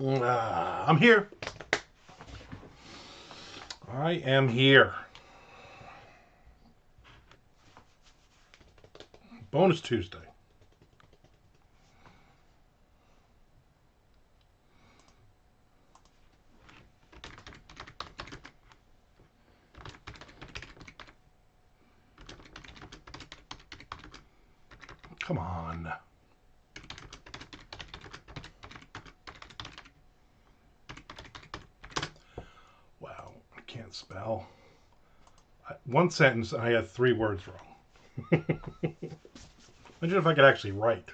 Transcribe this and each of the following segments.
I'm here. I am here. Bonus Tuesday. Come on. Wow, I can't spell. One sentence, I had 3 words wrong. Imagine if I could actually write.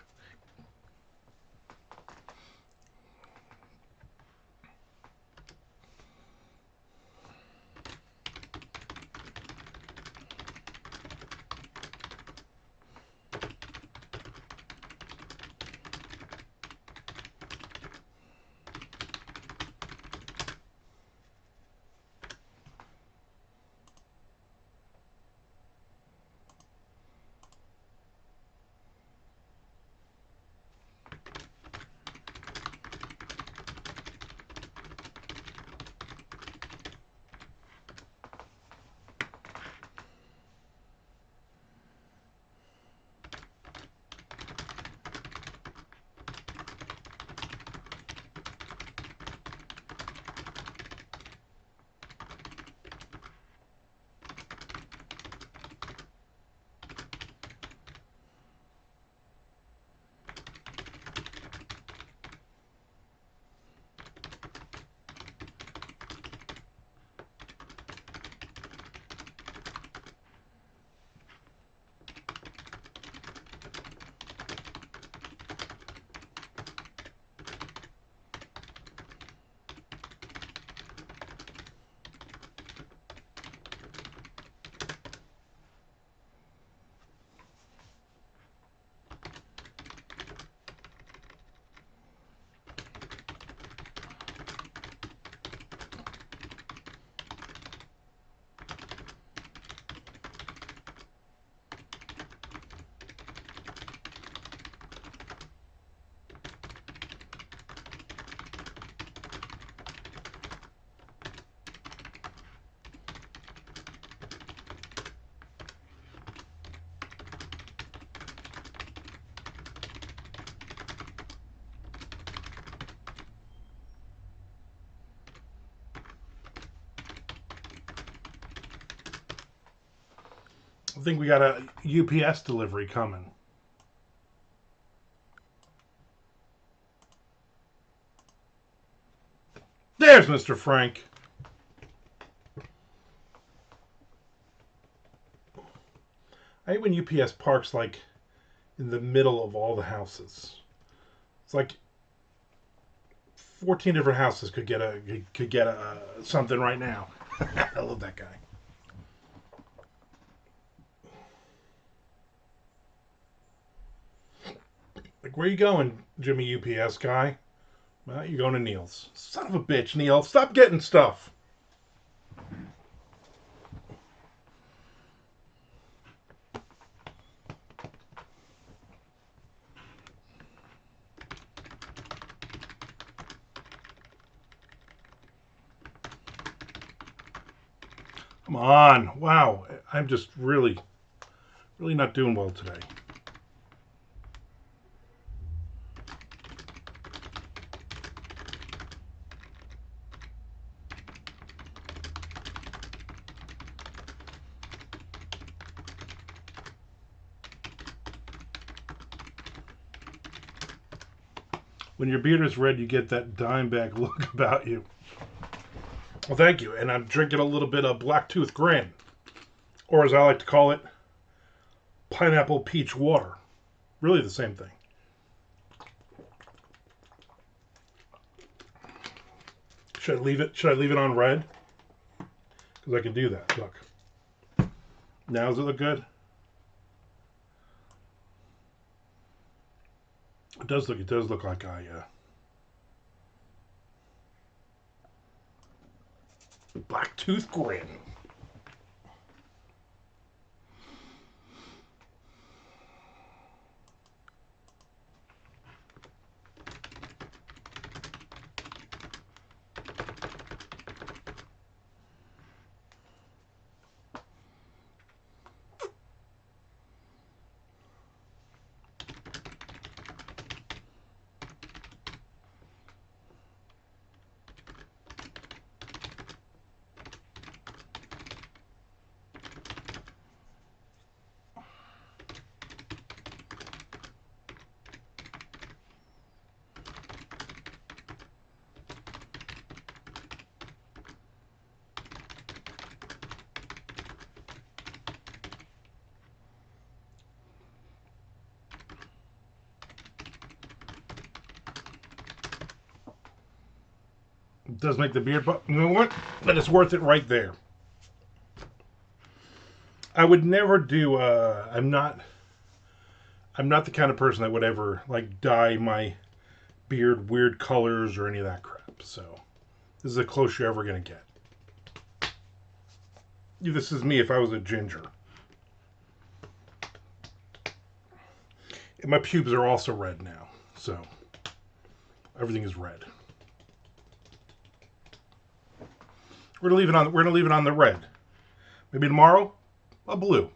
I think we got a UPS delivery coming. There's Mr. Frank. I hate when UPS parks like in the middle of all the houses. It's like 14 different houses could get a something right now. I love that guy. Like, where you going, Jimmy UPS guy? Well, you're going to Neil's. Son of a bitch, Neil. Stop getting stuff. Come on. Wow. I'm just really not doing well today. When your beard is red, you get that Dimebag look about you. Well, thank you. And I'm drinking a little bit of Black Tooth Grin, or as I like to call it, pineapple peach water. Really the same thing. Should I leave it? Should I leave it on red? Because I can do that. Look. Now does it look good? It does look. It does look like I. Black Tooth Grin. does make the beard, but you know what? But it's worth it right there. I would never do. I'm not the kind of person that would ever like dye my beard weird colors or any of that crap. So this is the closest you're ever gonna get. This is me if I was a ginger. And my pubes are also red now, so everything is red. We're gonna leave it on. We're gonna leave it on the red. Maybe tomorrow, a blue.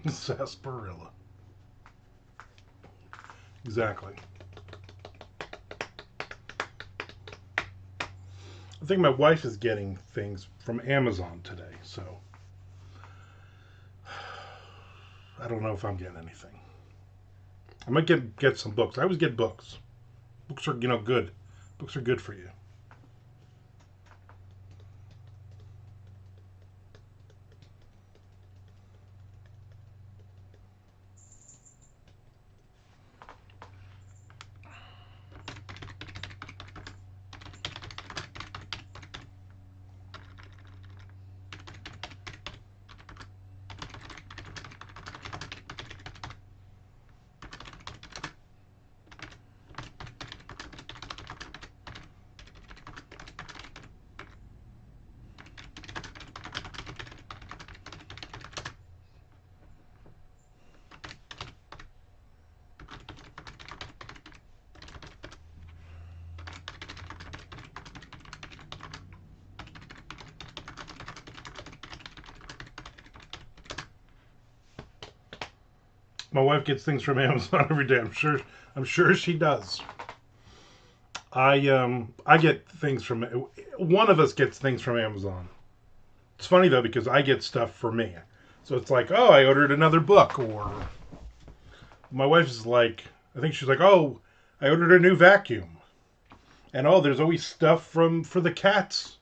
Sarsaparilla. Exactly. I think my wife is getting things from Amazon today, so I don't know if I'm getting anything. I might get some books. I always get books. Books are, good. Books are good for you. My wife gets things from Amazon every day. I'm sure she does. I get things from one of us gets things from Amazon. It's funny though because I get stuff for me. So it's like, "Oh, I ordered another book," or my wife is like, I think she's like, "Oh, I ordered a new vacuum." And oh, there's always stuff for the cats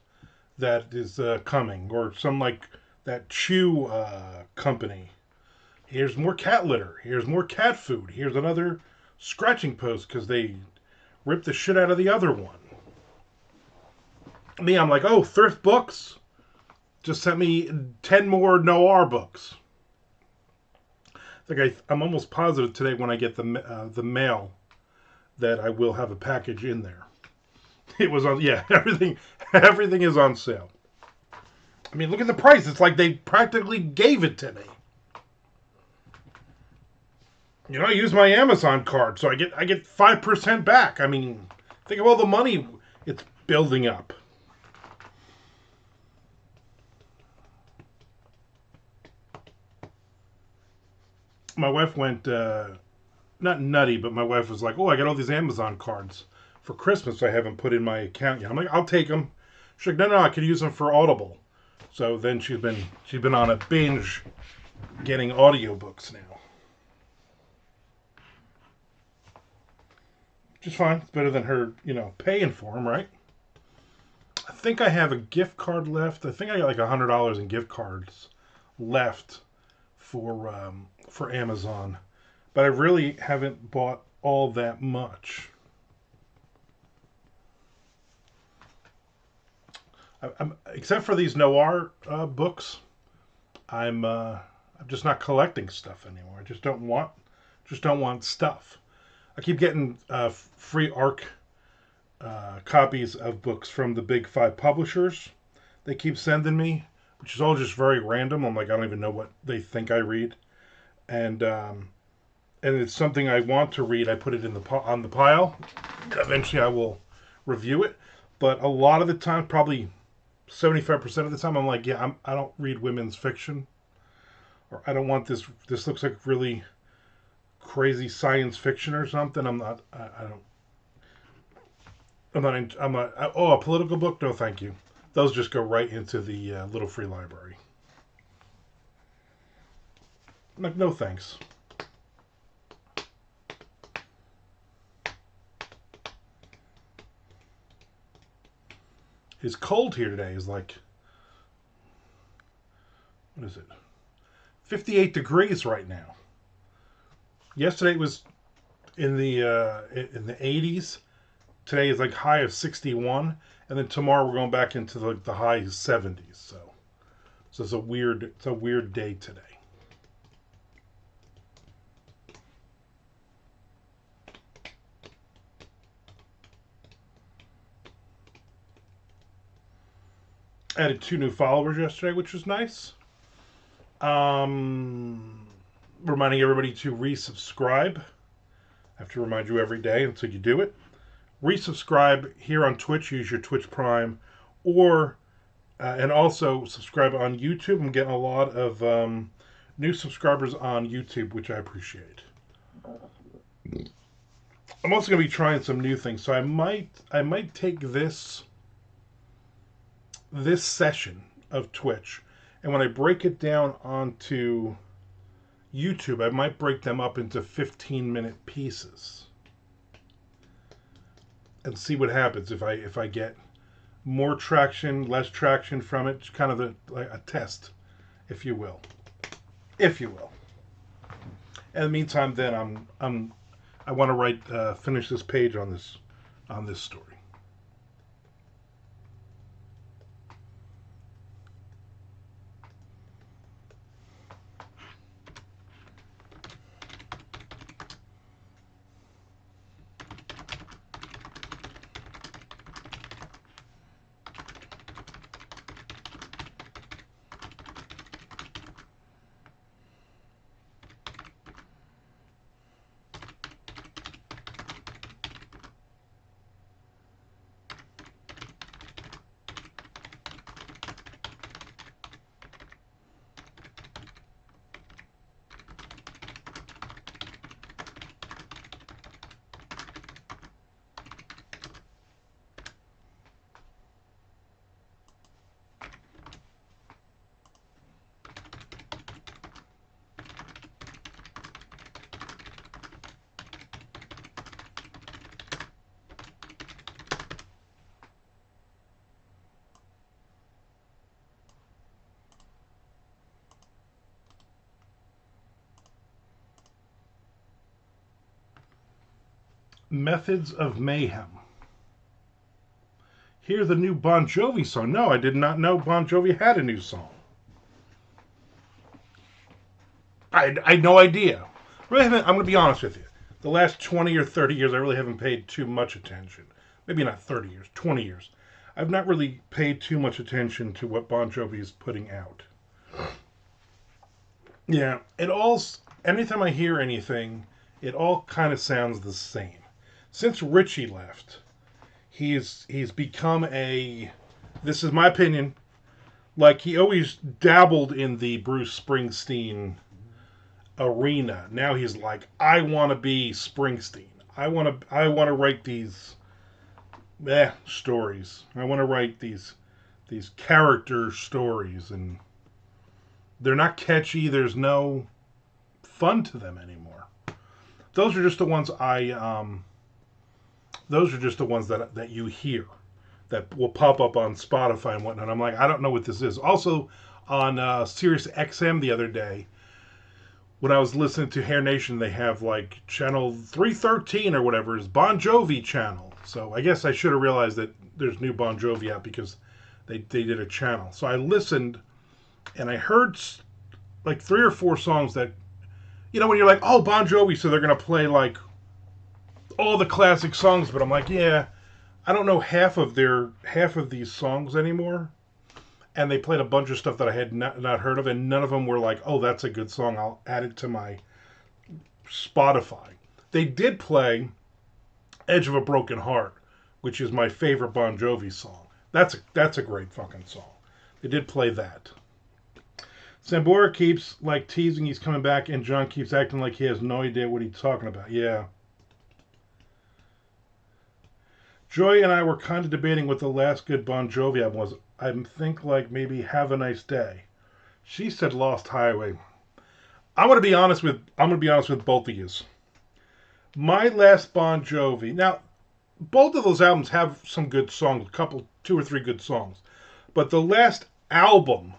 that is coming, or some like that chew company. Here's more cat litter. Here's more cat food. Here's another scratching post because they ripped the shit out of the other one. Me, I'm like, oh, thrift books. Just sent me 10 more noir books. I'm almost positive today when I get the mail that I will have a package in there. It was on, yeah, everything is on sale. I mean, look at the price. It's like they practically gave it to me. I use my Amazon card, so I get 5% back. I mean, think of all the money it's building up. My wife went not nutty, but my wife was like, "Oh, I got all these Amazon cards for Christmas I haven't put in my account yet." I'm like, "I'll take them." She's like, "No, I could use them for Audible." So then she's been on a binge getting audiobooks now. Which is fine. It's better than her, paying for them, right? I think I have a gift card left. I think I got like $100 in gift cards left for Amazon, but I really haven't bought all that much. Except for these noir books, I'm just not collecting stuff anymore. I just don't want stuff. I keep getting free ARC copies of books from the big 5 publishers. They keep sending me, which is all just very random. I'm like, I don't even know what they think I read. And and it's something I want to read, I put it in on the pile. Eventually, I will review it. But a lot of the time, probably 75% of the time, I'm like, yeah, I don't read women's fiction, or I don't want this. This looks like really crazy science fiction or something. I'm not. I don't. I'm not. I'm not. Oh, a political book? No, thank you. Those just go right into the little free library. I'm like, no thanks. It's cold here today. Is like, what is it? 58 degrees right now. Yesterday it was in the 80s. Today is like high of 61, and then tomorrow we're going back into the high 70s. So it's a weird day today. Added 2 new followers yesterday, which was nice. Reminding everybody to resubscribe. I have to remind you every day until you do it. Resubscribe here on Twitch. Use your Twitch Prime, or and also subscribe on YouTube. I'm getting a lot of new subscribers on YouTube, which I appreciate. I'm also going to be trying some new things, so I might take this session of Twitch, and when I break it down onto YouTube, I might break them up into 15-minute pieces and see what happens if I get more traction, less traction from it. It's kind of a test, if you will. In the meantime, then I want to finish this page on this story. Methods of Mayhem. Here's the new Bon Jovi song. No, I did not know Bon Jovi had a new song. I had no idea. Really haven't. I'm going to be honest with you. The last 20 or 30 years, I really haven't paid too much attention. Maybe not 30 years, 20 years. I've not really paid too much attention to what Bon Jovi is putting out. Yeah, anytime I hear anything, it all kind of sounds the same. Since Richie left, he's become this is my opinion, like he always dabbled in the Bruce Springsteen arena. Now he's like, I want to be Springsteen. I want to write these stories. I want to write these character stories, and they're not catchy. There's no fun to them anymore. Those are just the ones those are just the ones that you hear that will pop up on Spotify and whatnot. I'm like, I don't know what this is. Also, on Sirius XM the other day, when I was listening to Hair Nation, they have like channel 313 or whatever is Bon Jovi channel. So I guess I should have realized that there's new Bon Jovi out because they did a channel. So I listened and I heard like 3 or 4 songs that, when you're like, oh, Bon Jovi, so they're going to play like all the classic songs, but I'm like, yeah, I don't know half of these songs anymore. And they played a bunch of stuff that I had not heard of, and none of them were like, oh, that's a good song. I'll add it to my Spotify. They did play Edge of a Broken Heart, which is my favorite Bon Jovi song. That's a great fucking song. They did play that. Sambora keeps like teasing he's coming back, and John keeps acting like he has no idea what he's talking about. Yeah. Joy and I were kind of debating what the last good Bon Jovi album was. I think like maybe Have a Nice Day. She said Lost Highway. I'm gonna be honest with both of you. My last Bon Jovi. Now, both of those albums have some good songs, two or three good songs. But the last album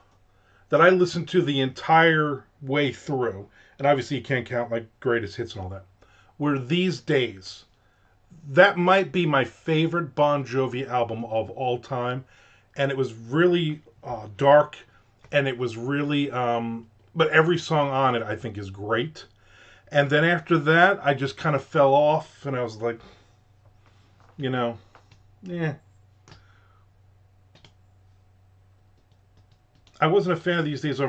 that I listened to the entire way through, and obviously you can't count like greatest hits and all that, were These Days. That might be my favorite Bon Jovi album of all time. And it was really dark, and it was really, but every song on it I think is great. And then after that, I just kind of fell off, and I was like, yeah. I wasn't a fan of These Days. I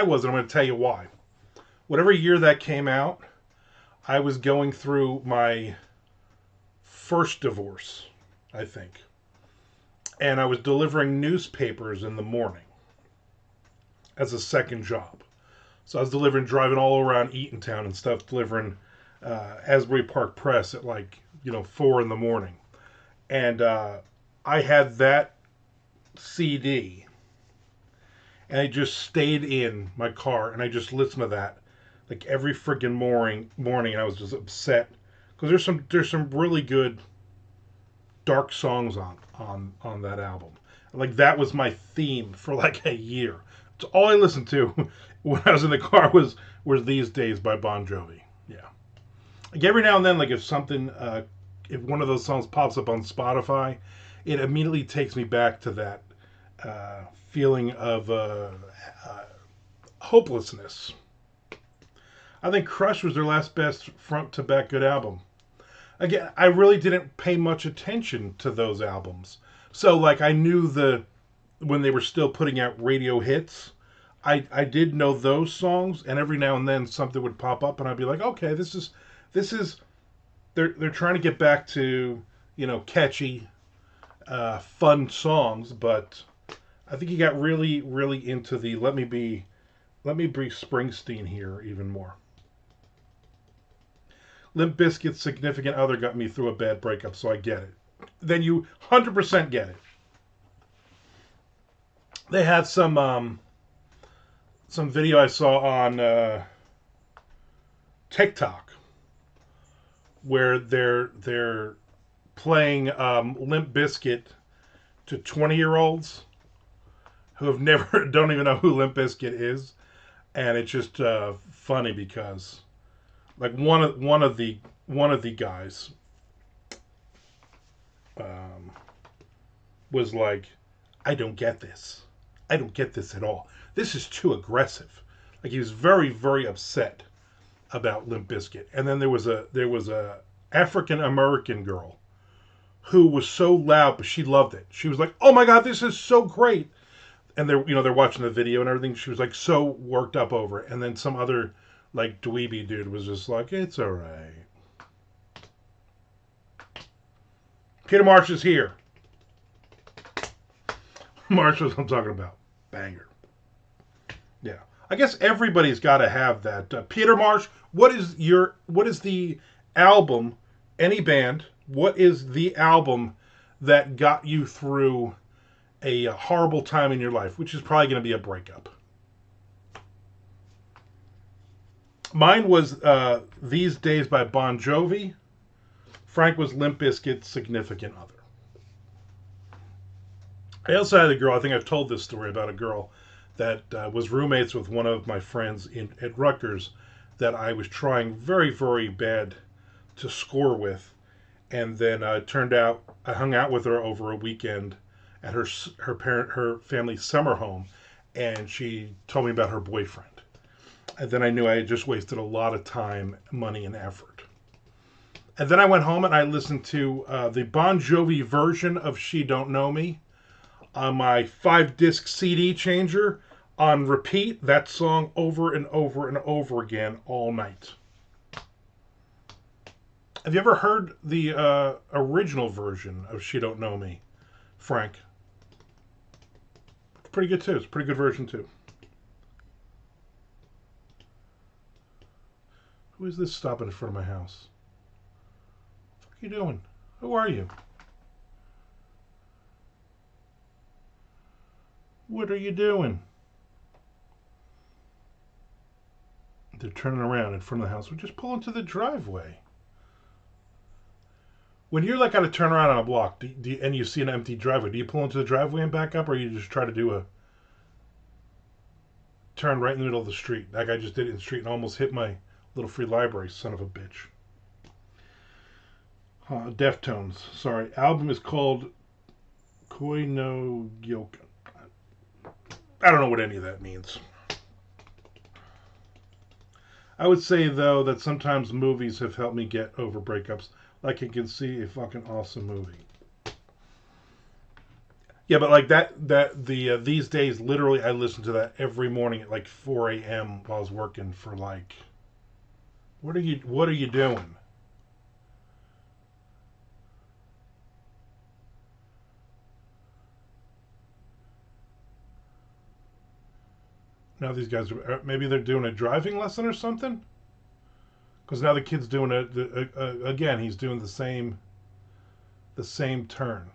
wasn't. I'm going to tell you why. Whatever year that came out, I was going through my first divorce, I think. And I was delivering newspapers in the morning as a second job. So I was driving all around Eatontown and stuff, delivering Asbury Park Press at 4 in the morning. And I had that CD, and I just stayed in my car, and I just listened to that like every freaking morning, and I was just upset because there's some really good dark songs on that album. Like that was my theme for like a year. So all I listened to when I was in the car was These Days by Bon Jovi. Yeah. Like every now and then, like if one of those songs pops up on Spotify, it immediately takes me back to that feeling of hopelessness. I think Crush was their last best front to back good album. Again, I really didn't pay much attention to those albums. So like I knew when they were still putting out radio hits, I did know those songs, and every now and then something would pop up and I'd be like, okay, this is they're trying to get back to, catchy fun songs, but I think he got really, really into the let me be Springsteen here even more. Limp Bizkit's Significant Other got me through a bad breakup, so I get it. Then you 100% get it. They had some video I saw on TikTok where they're playing Limp Bizkit to 20-year-olds who have never don't even know who Limp Bizkit is, and it's just funny because like one of the guys was like, I don't get this at all. This is too aggressive. Like he was very, very upset about Limp Bizkit. And then there was a African American girl who was so loud, but she loved it. She was like, "Oh my God, this is so great!" And they're watching the video and everything. She was like so worked up over it. And then some other like dweeby dude was just like, "It's all right." Peter Marsh is here. Marsh is what I'm talking about. Banger. Yeah. I guess everybody's got to have that. Peter Marsh, what is the album, any band, what is the album that got you through a horrible time in your life, which is probably going to be a breakup? Mine was These Days by Bon Jovi. Frank was Limp Bizkit's Significant Other. I also had a girl, I think I've told this story about a girl that was roommates with one of my friends at Rutgers that I was trying very, very bad to score with. And then it turned out I hung out with her over a weekend at her family's summer home, and she told me about her boyfriend. And then I knew I had just wasted a lot of time, money, and effort. And then I went home and I listened to the Bon Jovi version of She Don't Know Me on my 5-disc CD changer on repeat, that song over and over and over again all night. Have you ever heard the original version of She Don't Know Me, Frank? It's pretty good too. It's a pretty good version too. Who is this stopping in front of my house? What are you doing? Who are you? What are you doing? They're turning around in front of the house. We just pull into the driveway. When you're like on a turnaround on a block and you see an empty driveway, do you pull into the driveway and back up, or you just try to do a turn right in the middle of the street? That guy just did it in the street and almost hit my little free library, son of a bitch. Deftones. Sorry. Album is called Koi no Yoka. I don't know what any of that means. I would say, though, that sometimes movies have helped me get over breakups. Like, I can see a fucking awesome movie. Yeah, but like these days, literally, I listen to that every morning at like 4 a.m. while I was working for like. What are you doing? Now these guys maybe they're doing a driving lesson or something. Because now the kid's doing again. He's doing the same turn.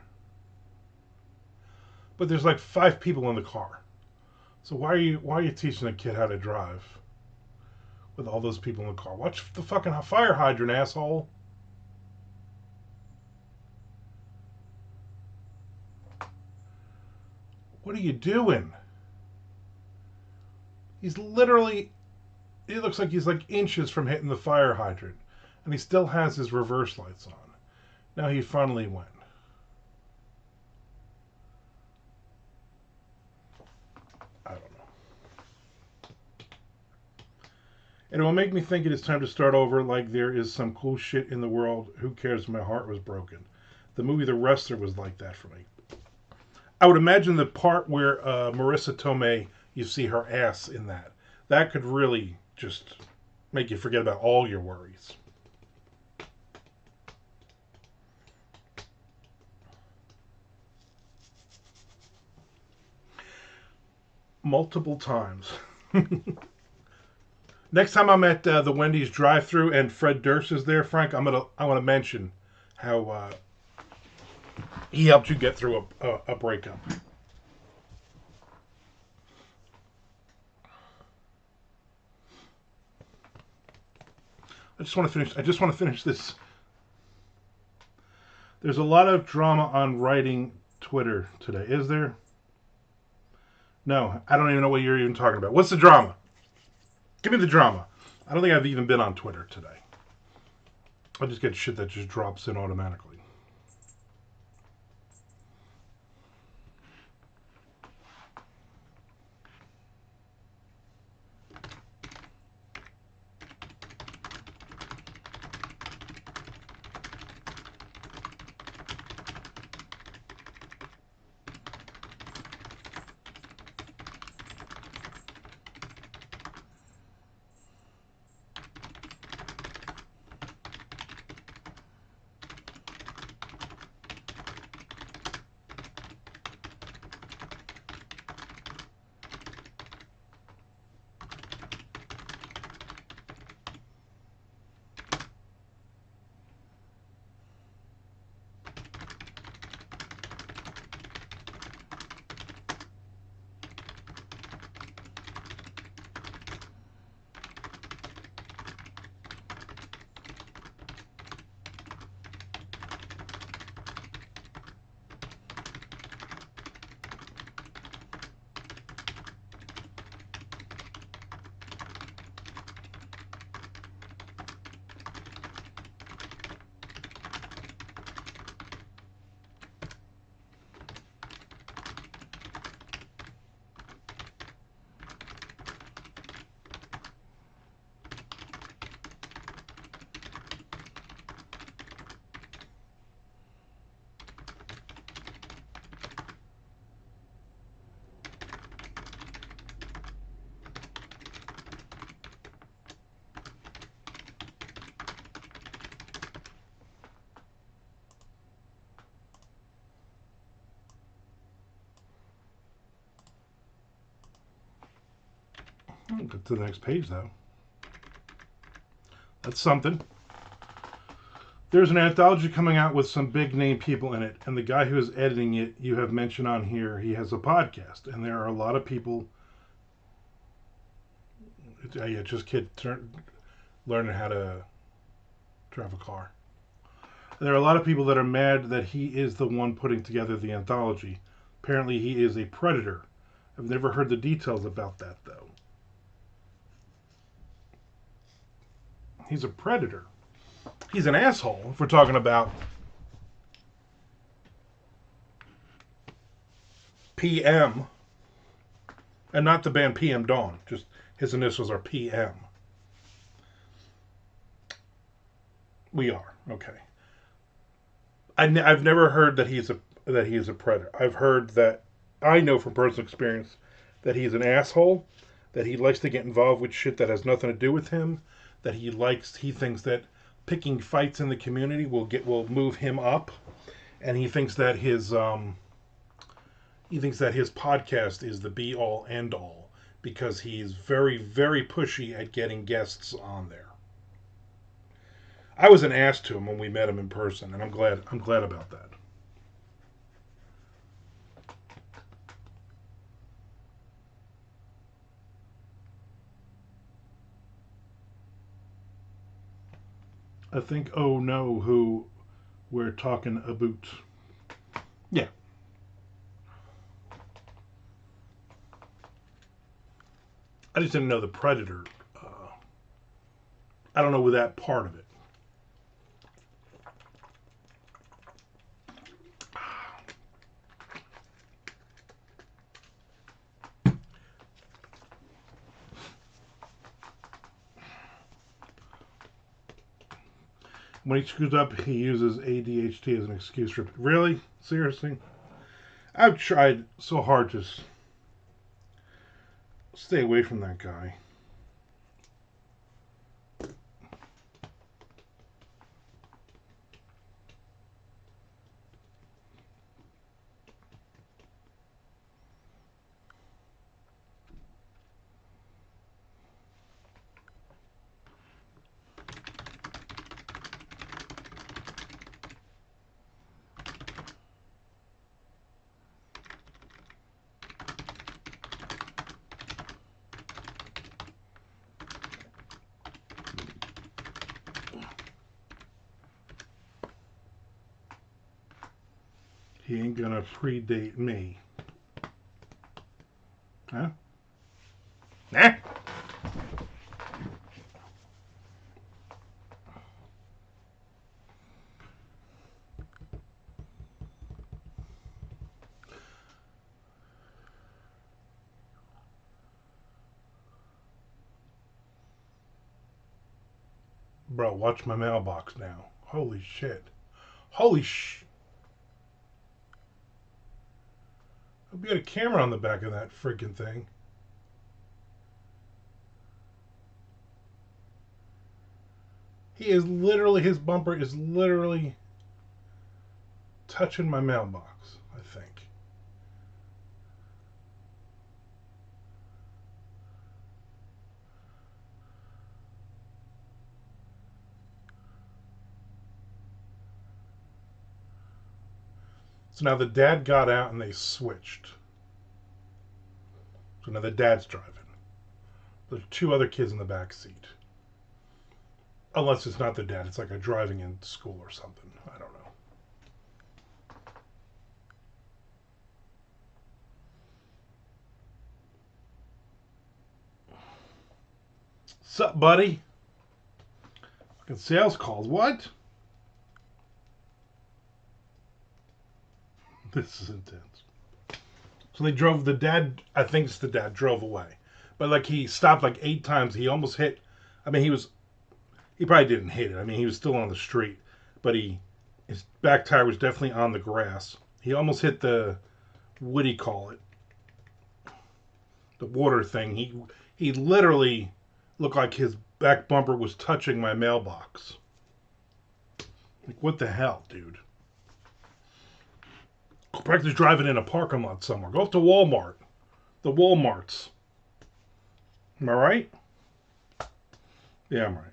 But there's like 5 people in the car. So why are you teaching a kid how to drive with all those people in the car? Watch the fucking fire hydrant, asshole. What are you doing? He's literally. It looks like he's like inches from hitting the fire hydrant, and he still has his reverse lights on. Now he finally went. I don't know. And it will make me think it is time to start over, like there is some cool shit in the world. Who cares? My heart was broken. The movie The Wrestler was like that for me. I would imagine the part where Marissa Tomei, you see her ass in that. That could really just make you forget about all your worries. Multiple times. Next time I'm at the Wendy's drive-thru and Fred Durst is there, Frank, I want to mention how he helped you get through a breakup. I just want to finish this. There's a lot of drama on writing Twitter today. Is there? No, I don't even know what you're even talking about. What's the drama? Give me the drama. I don't think I've even been on Twitter today. I just get shit that just drops in automatically. Get to the next page, though. That's something. There's an anthology coming out with some big name people in it, and the guy who is editing it, you have mentioned on here, he has a podcast, and there are a lot of people. Yeah, just kids learning how to drive a car. There are a lot of people that are mad that he is the one putting together the anthology. Apparently, he is a predator. I've never heard the details about that, though. He's a predator. He's an asshole, if we're talking about PM, and not the band PM Dawn, just his initials are PM. We are, okay. I've never heard that he is a predator. I've heard that, I know from personal experience, that he's an asshole, that he likes to get involved with shit that has nothing to do with him, that he thinks that picking fights in the community will move him up, and he thinks that his podcast is the be all end all because he's very, very pushy at getting guests on there. I was an ass to him when we met him in person, and I'm glad about that. I think oh no who we're talking about. Yeah. I just didn't know the Predator. I don't know that part of it. When he screws up, he uses ADHD as an excuse for... Really? Seriously? I've tried so hard to stay away from that guy. He ain't gonna predate me. Huh? Nah. Bro, watch my mailbox now. Holy shit. Holy sh... Hope you had a camera on the back of that freaking thing. His bumper is literally touching my mailbox, I think. So now the dad got out and they switched. So now the dad's driving. There's two other kids in the back seat. Unless it's not the dad, it's like a driving in school or something. I don't know. Sup, buddy? Fucking sales calls. What? This is intense. So they drove, the dad, I think it's the dad, drove away. But like he stopped like 8 times. He almost hit, I mean, he probably didn't hit it. I mean, he was still on the street. But his back tire was definitely on the grass. He almost hit the, what do you call it? The water thing. He literally looked like his back bumper was touching my mailbox. Like, what the hell, dude? Practice driving in a parking lot somewhere. Go up to Walmart. The Walmarts. Am I right? Yeah, I'm right.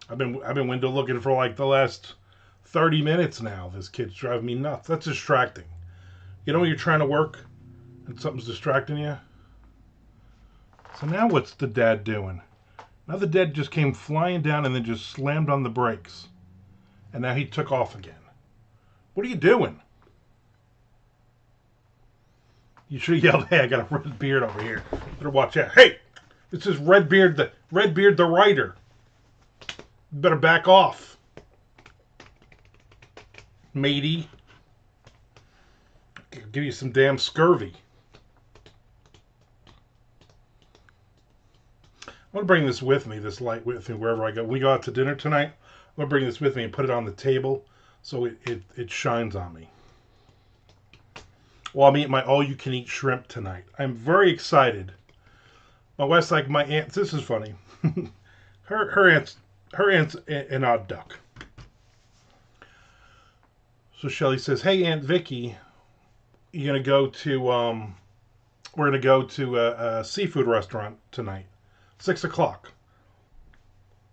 I've been window looking for like the last 30 minutes now. This kid's driving me nuts. That's distracting. You know when you're trying to work and something's distracting you? So now what's the dad doing? Now the dad just came flying down and then just slammed on the brakes. And now he took off again. What are you doing? You should have yelled, hey, I got a red beard over here. Better watch out. Hey, this is Redbeard the writer. You better back off. Matey. I'll give you some damn scurvy. I'm going to bring this with me, this light with me, wherever I go. We go out to dinner tonight. I'm going to bring this with me and put it on the table so it shines on me. Well, I'm eating my all-you-can-eat shrimp tonight. I'm very excited. My wife's like, my aunt, this is funny. her aunt's an odd duck. So Shelly says, hey, Aunt Vicky, we're going to go to a seafood restaurant tonight, 6 o'clock.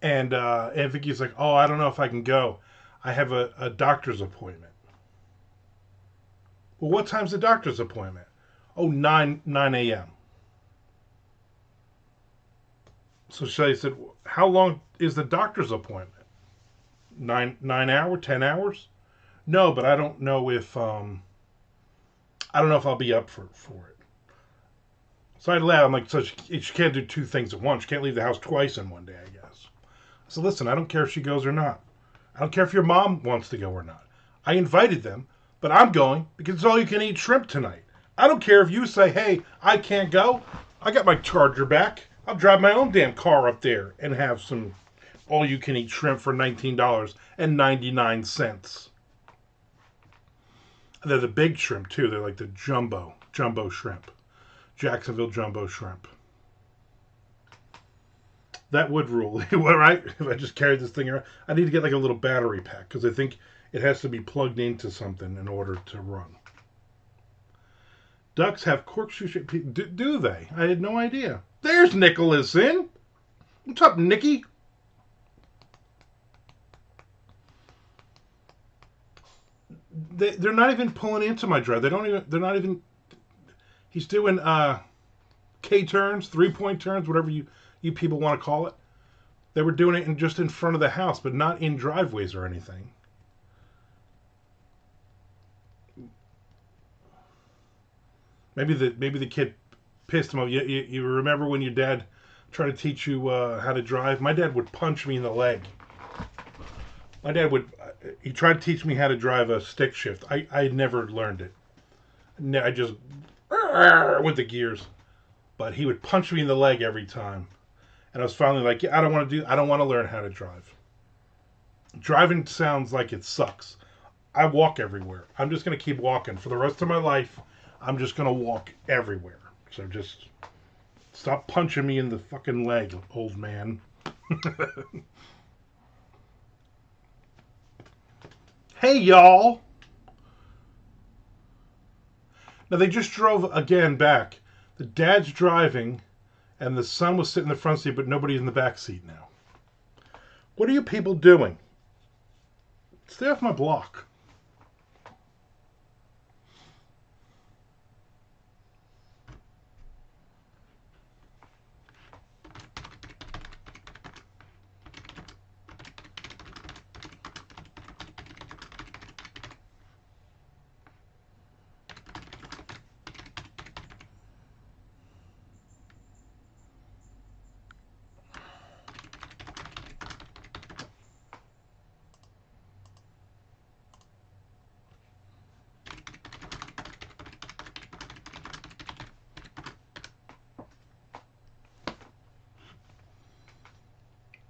And Aunt Vicky's like, oh, I don't know if I can go. I have a doctor's appointment. Well, what time's the doctor's appointment? Oh, 9 a.m. So Shelly said, how long is the doctor's appointment? 9 hours, 10 hours? No, but I don't know if I'll be up for it. So I laughed. I'm like, so she can't do two things at once. She can't leave the house twice in one day, I guess. I said, listen, I don't care if she goes or not. I don't care if your mom wants to go or not. I invited them, but I'm going because it's all you can eat shrimp tonight. I don't care if you say, hey, I can't go. I got my charger back. I'll drive my own damn car up there and have some all you can eat shrimp for $19.99. They're the big shrimp too. They're like the jumbo shrimp. Jacksonville jumbo shrimp. That would rule, right? If I just carried this thing around. I need to get like a little battery pack because I think it has to be plugged into something in order to run. Ducks have corkscrew shape. Do they? I had no idea. There's Nicholas in. What's up, Nicky? They're not even pulling into my drive. They're not even. He's doing K turns, 3-point turns, whatever you people want to call it. They were doing it just in front of the house, but not in driveways or anything. Maybe the kid pissed him off. You remember when your dad tried to teach you how to drive? My dad would punch me in the leg. My dad he tried to teach me how to drive a stick shift. I never learned it. I just with the gears. But he would punch me in the leg every time. And I was finally like, I don't want to learn how to drive. Driving sounds like it sucks. I walk everywhere. I'm just going to keep walking. For the rest of my life, I'm just going to walk everywhere. So just stop punching me in the fucking leg, old man. Hey, y'all. Now, they just drove again back. The dad's driving, and the son was sitting in the front seat, but nobody's in the back seat now. What are you people doing? Stay off my block.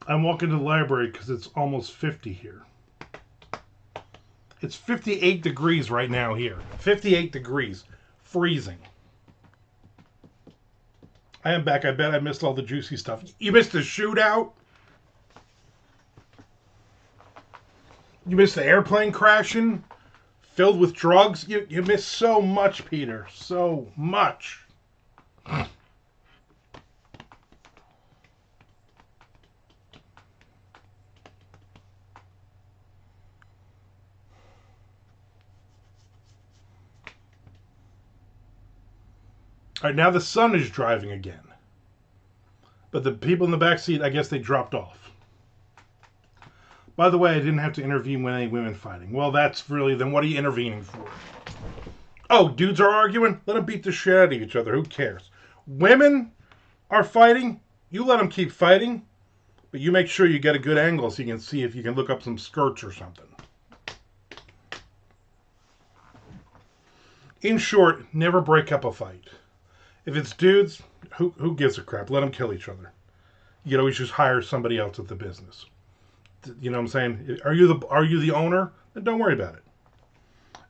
I'm walking to the library because it's almost 50 here. It's 58 degrees right now here. 58 degrees. Freezing. I am back. I bet I missed all the juicy stuff. You missed the shootout? You miss the airplane crashing filled with drugs. You miss so much, Peter. So much. All right, now the son is driving again. But the people in the back seat, I guess they dropped off. By the way, I didn't have to intervene with any women fighting. Well, that's really, then what are you intervening for? Oh, dudes are arguing? Let them beat the shit out of each other. Who cares? Women are fighting? You let them keep fighting. But you make sure you get a good angle so you can see if you can look up some skirts or something. In short, never break up a fight. If it's dudes, who gives a crap? Let them kill each other. You can always just hire somebody else at the business. You know what I'm saying? Are you the owner? Then don't worry about it.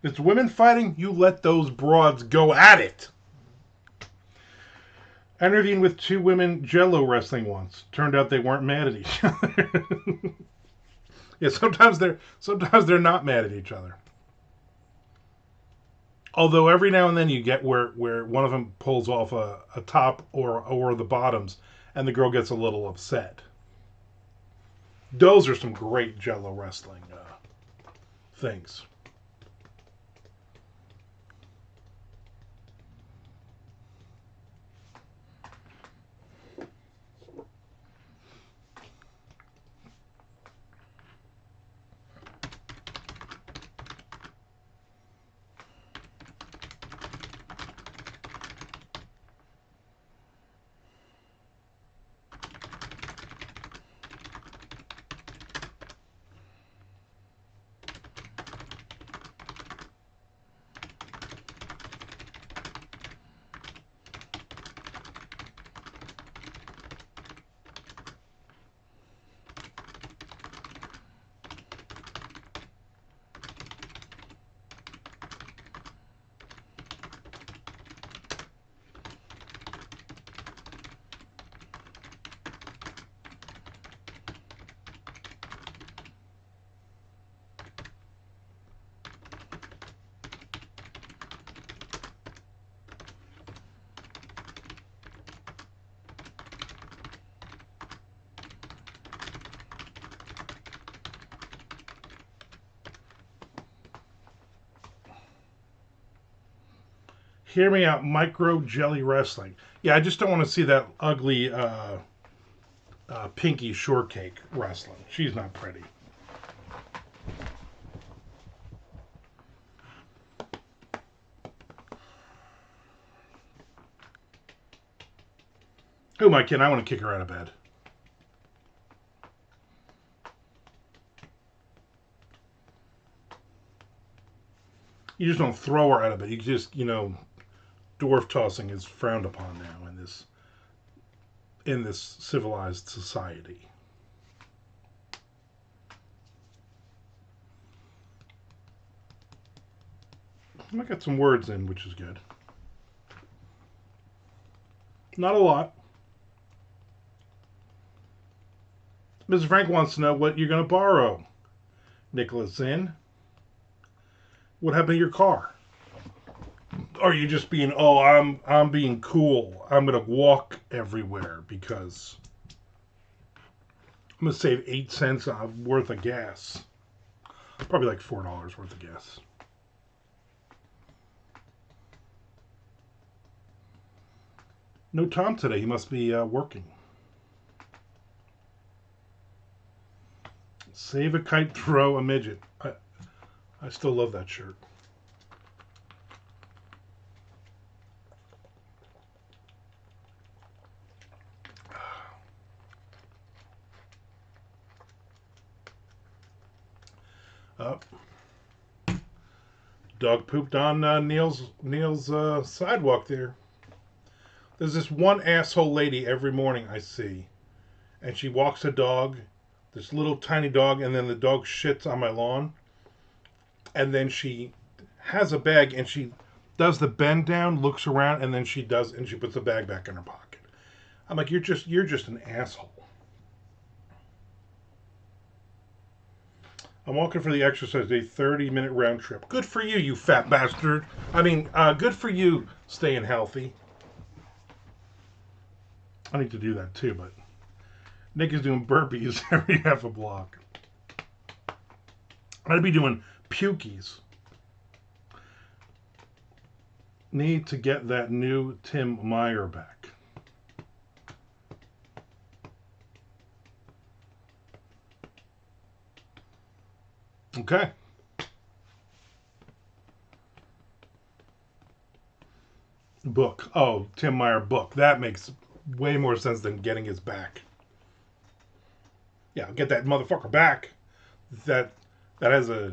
If it's women fighting, you let those broads go at it. I intervened with 2 women Jello wrestling once. Turned out they weren't mad at each other. Yeah, sometimes they're not mad at each other. Although every now and then you get where one of them pulls off a top or the bottoms, and the girl gets a little upset. Those are some great Jello wrestling things. Hear me out, micro jelly wrestling. Yeah, I just don't want to see that ugly Pinky Shortcake wrestling. She's not pretty. Who am I kidding? I want to kick her out of bed. You just don't throw her out of bed. You just, dwarf tossing is frowned upon now in this civilized society. I got some words in, which is good. Not a lot. Mrs. Frank wants to know what you're going to borrow. Nicholas in. What happened to your car? Are you just being, I'm being cool. I'm going to walk everywhere because I'm going to save 8 cents worth of gas. Probably like $4 worth of gas. No Tom today. He must be working. Save a kite, throw a midget. I still love that shirt. Dog pooped on Neil's sidewalk there. There's this one asshole lady every morning I see, and she walks a dog, this little tiny dog, and then the dog shits on my lawn, and then she has a bag and she does the bend down, looks around, and then she puts the bag back in her pocket. I'm like, you're just an asshole. I'm walking for the exercise, a 30-minute round trip. Good for you, you fat bastard. I mean, good for you staying healthy. I need to do that too, but Nick is doing burpees every half a block. I'd be doing pukies. Need to get that new Tim Meyer back. Okay. Book. Oh, Tim Meyer book. That makes way more sense than getting his back. Yeah, get that motherfucker back. That has a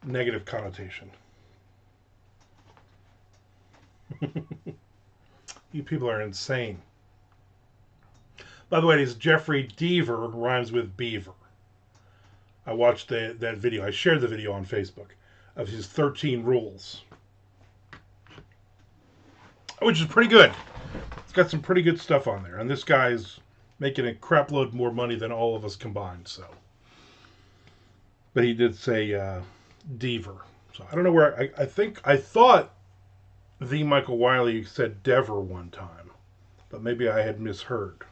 negative connotation. You people are insane. By the way, this Jeffrey Deaver rhymes with beaver. I watched that video. I shared the video on Facebook of his 13 rules, which is pretty good. It's got some pretty good stuff on there. And this guy's making a crap load more money than all of us combined. So, but he did say Deaver. So I don't know where. I thought the Michael Wiley said Dever one time, but maybe I had misheard.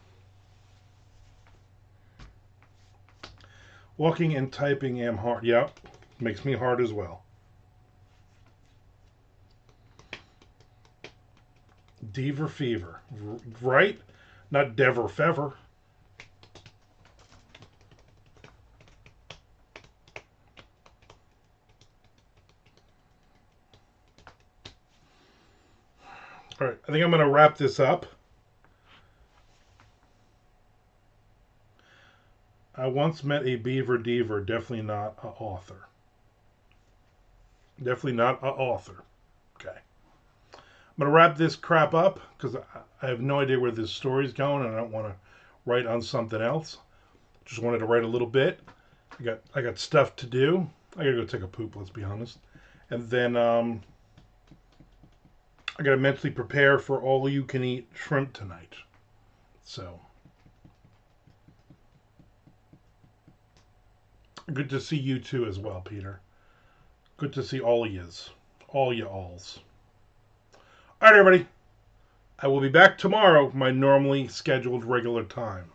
Walking and typing am hard. Yep, makes me hard as well. Deaver fever, right? Not Dever fever. All right, I think I'm going to wrap this up. I once met a beaver deaver, definitely not an author. Definitely not an author. Okay. I'm going to wrap this crap up because I have no idea where this story's going and I don't want to write on something else. Just wanted to write a little bit. I got stuff to do. I got to go take a poop, let's be honest. And then I got to mentally prepare for all you can eat shrimp tonight. So good to see you too as well, Peter. Good to see all yous. All you alls. All right, everybody. I will be back tomorrow, my normally scheduled regular time.